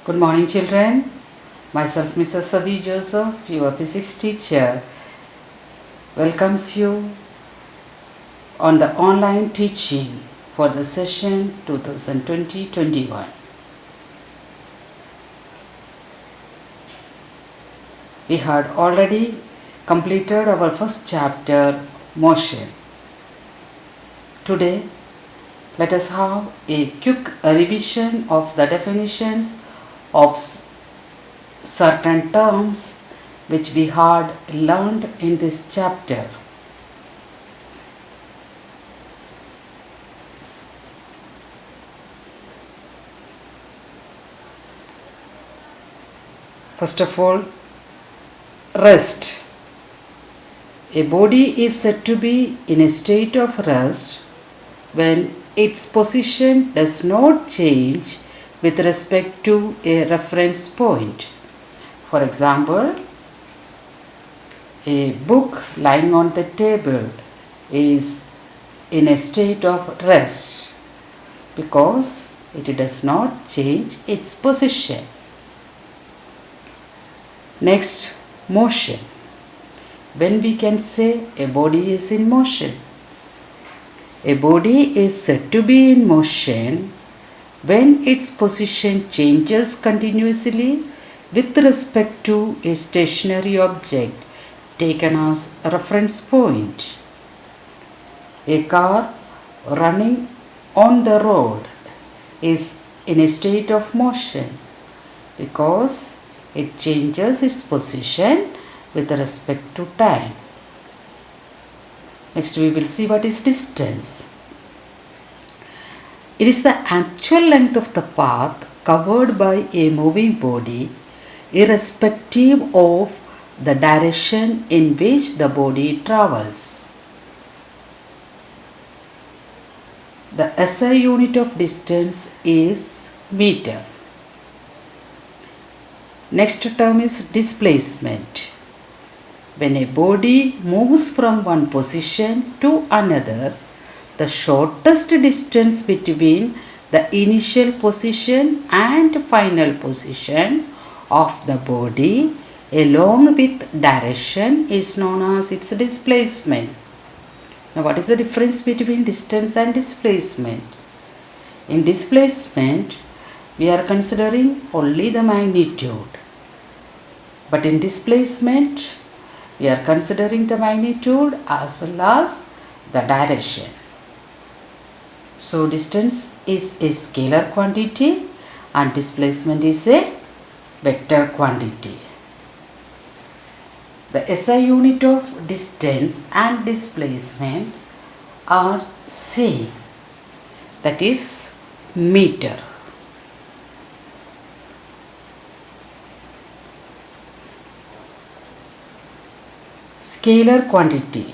Good morning, children. Myself, Mrs. Sadi Joseph, your physics teacher, welcomes you on the online teaching for the session 2020-21. We had already completed our first chapter, motion. Today, let us have a quick revision of the definitions of certain terms which we had learned in this chapter. First of all, rest. A body is said to be in a state of rest when its position does not change with respect to a reference point. For example, a book lying on the table is in a state of rest because it does not change its position. Next, motion. When we can say a body is in motion? A body is said to be in motion when its position changes continuously with respect to a stationary object taken as a reference point. A car running on the road is in a state of motion because it changes its position with respect to time. Next, we will see what is distance. It is the actual length of the path covered by a moving body, irrespective of the direction in which the body travels. The SI unit of distance is meter. Next term is displacement. When a body moves from one position to another, the shortest distance between the initial position and final position of the body along with direction is known as its displacement. Now, what is the difference between distance and displacement? In displacement, we are considering only the magnitude. But in displacement, we are considering the magnitude as well as the direction. So, distance is a scalar quantity and displacement is a vector quantity. The SI unit of distance and displacement are same, that is meter. Scalar quantity.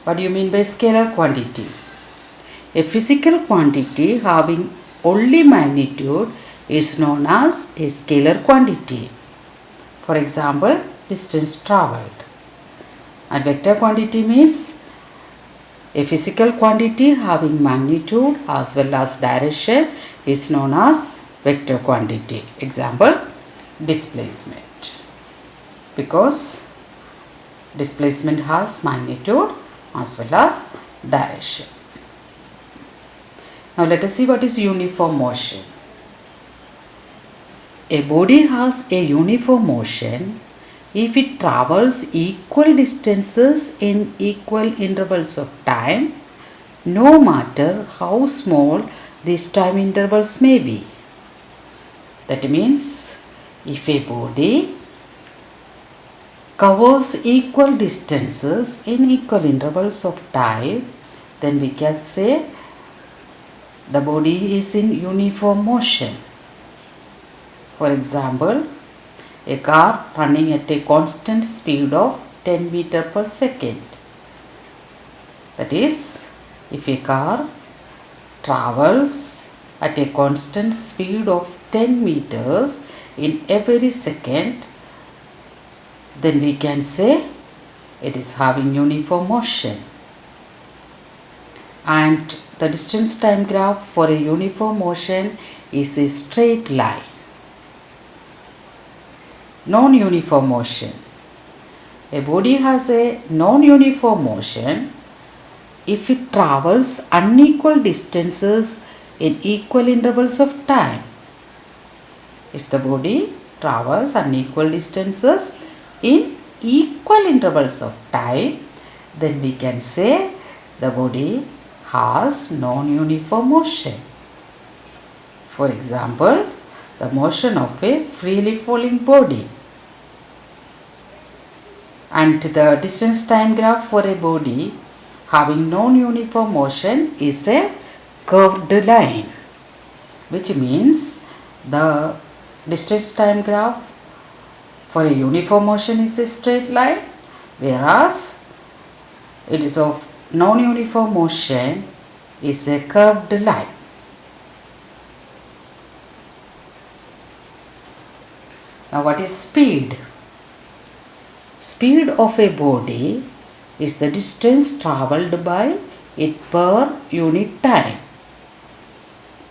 What do you mean by scalar quantity? A physical quantity having only magnitude is known as a scalar quantity. For example, distance travelled. And vector quantity means a physical quantity having magnitude as well as direction is known as vector quantity. Example, displacement. Because displacement has magnitude as well as direction. Now let us see what is uniform motion. A body has a uniform motion if it travels equal distances in equal intervals of time, no matter how small these time intervals may be. That means if a body covers equal distances in equal intervals of time, then we can say the body is in uniform motion. For example, a car running at a constant speed of 10 meters per second. That is, if a car travels at a constant speed of 10 meters in every second, then we can say it is having uniform motion. And the distance time graph for a uniform motion is a straight line. non-uniform motion. A body has a non-uniform motion if it travels unequal distances in equal intervals of time. If the body travels unequal distances in equal intervals of time, then we can say the body has non-uniform motion. For example, the motion of a freely falling body. And the distance time graph for a body having non-uniform motion is a curved line, which means the distance time graph for a uniform motion is a straight line, whereas it is of non-uniform motion is a curved line. Now what is speed? Speed of a body is the distance travelled by it per unit time.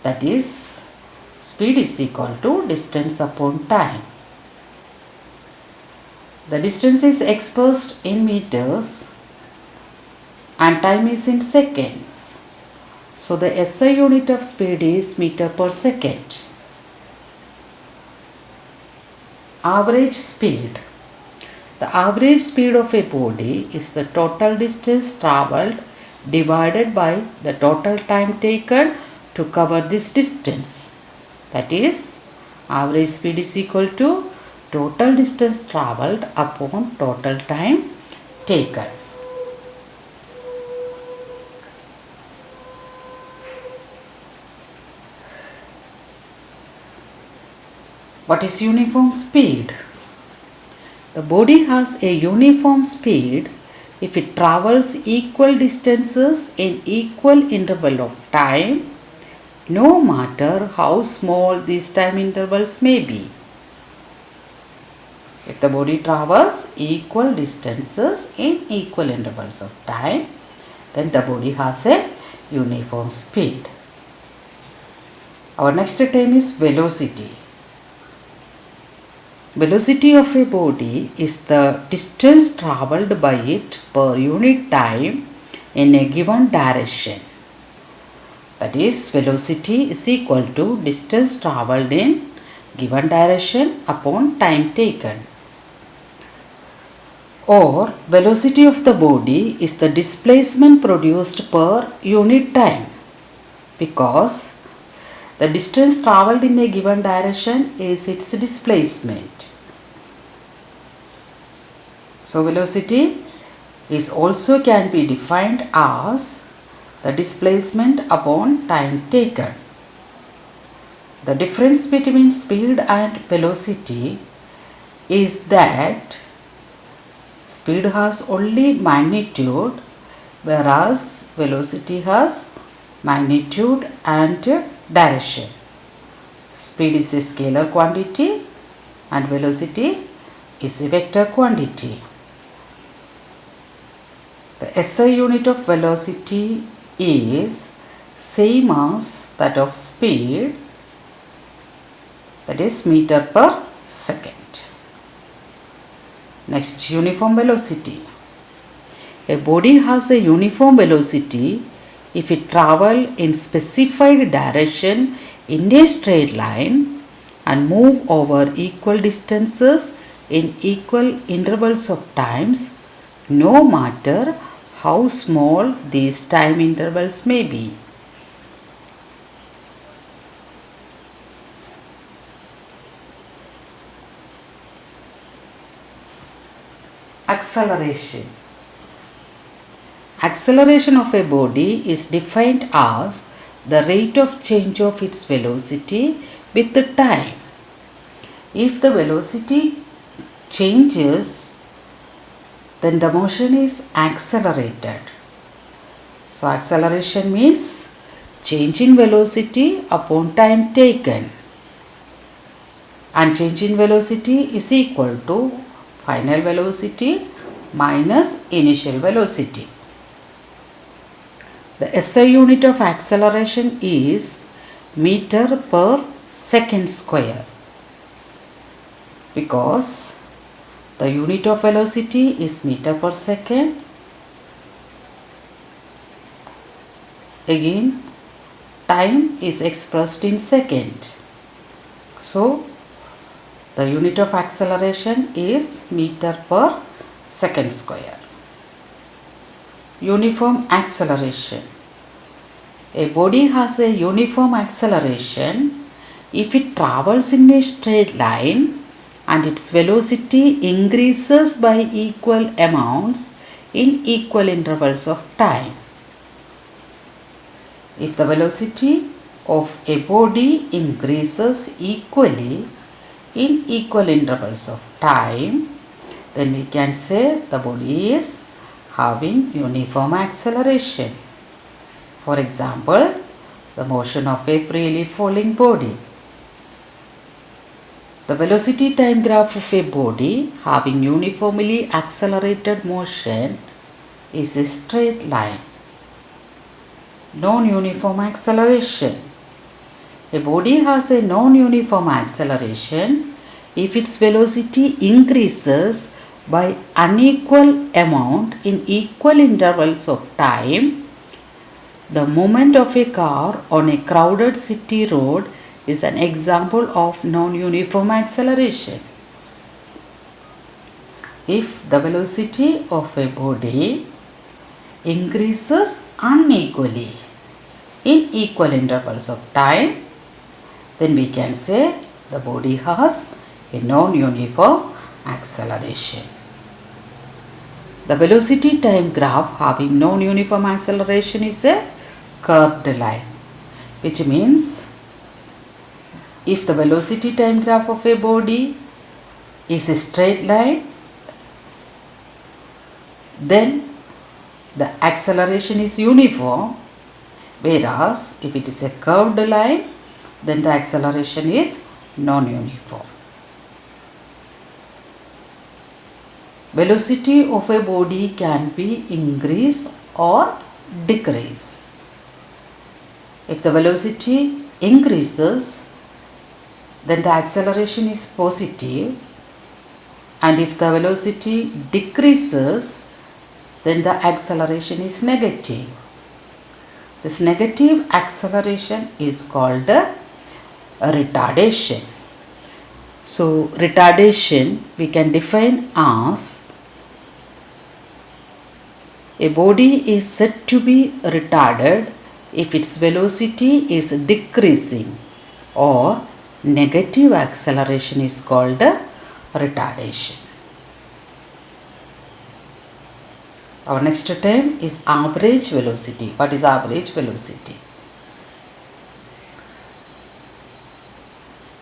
That is, speed is equal to distance upon time. The distance is expressed in meters and time is in seconds. So the SI unit of speed is meter per second. Average speed. The average speed of a body is the total distance travelled divided by the total time taken to cover this distance. That is, average speed is equal to total distance travelled upon total time taken. What is uniform speed? The body has a uniform speed if it travels equal distances in equal interval of time, no matter how small these time intervals may be. If the body travels equal distances in equal intervals of time, then the body has a uniform speed. Our next term is velocity. Velocity of a body is the distance travelled by it per unit time in a given direction. That is, velocity is equal to distance travelled in given direction upon time taken. Or velocity of the body is the displacement produced per unit time, because the distance travelled in a given direction is its displacement. So velocity is also can be defined as the displacement upon time taken. The difference between speed and velocity is that speed has only magnitude, whereas velocity has magnitude and direction. Speed is a scalar quantity and velocity is a vector quantity. The SI unit of velocity is same as that of speed, that is meter per second. Next, uniform velocity. A body has a uniform velocity if it travels in specified direction in a straight line and move over equal distances in equal intervals of times, no matter how small these time intervals may be. Acceleration. Acceleration of a body is defined as the rate of change of its velocity with the time. If the velocity changes, then the motion is accelerated. So acceleration means change in velocity upon time taken, and change in velocity is equal to final velocity minus initial velocity. The SI unit of acceleration is meter per second square. because the unit of velocity is meter per second. Again, time is expressed in second. So, the unit of acceleration is meter per second square. Uniform acceleration. A body has a uniform acceleration if it travels in a straight line and its velocity increases by equal amounts in equal intervals of time. If the velocity of a body increases equally in equal intervals of time, then we can say the body is having uniform acceleration. For example, the motion of a freely falling body. The velocity time graph of a body having uniformly accelerated motion is a straight line. Non-uniform acceleration. A body has a non-uniform acceleration if its velocity increases by unequal amount in equal intervals of time. The movement of a car on a crowded city road is an example of non-uniform acceleration. If the velocity of a body increases unequally in equal intervals of time, then we can say the body has a non-uniform acceleration. The velocity time graph having non-uniform acceleration is a curved line, which means if the velocity time graph of a body is a straight line, then the acceleration is uniform, whereas if it is a curved line, then the acceleration is non-uniform. Velocity of a body can be increased or decreased. If the velocity increases, then the acceleration is positive, and if the velocity decreases, then the acceleration is negative. This negative acceleration is called a retardation. So, retardation we can define as a body is said to be retarded if its velocity is decreasing, or negative acceleration is called a retardation. Our next term is average velocity. What is average velocity?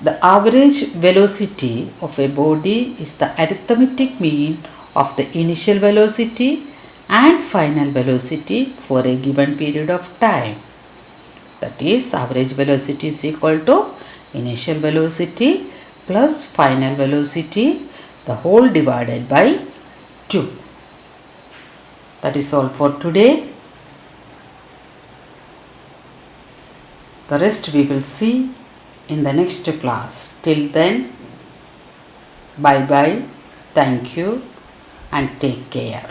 The average velocity of a body is the arithmetic mean of the initial velocity and final velocity for a given period of time. That is, average velocity is equal to initial velocity plus final velocity, the whole divided by 2. That is all for today. The rest we will see in the next class. Till then, bye bye, thank you and take care.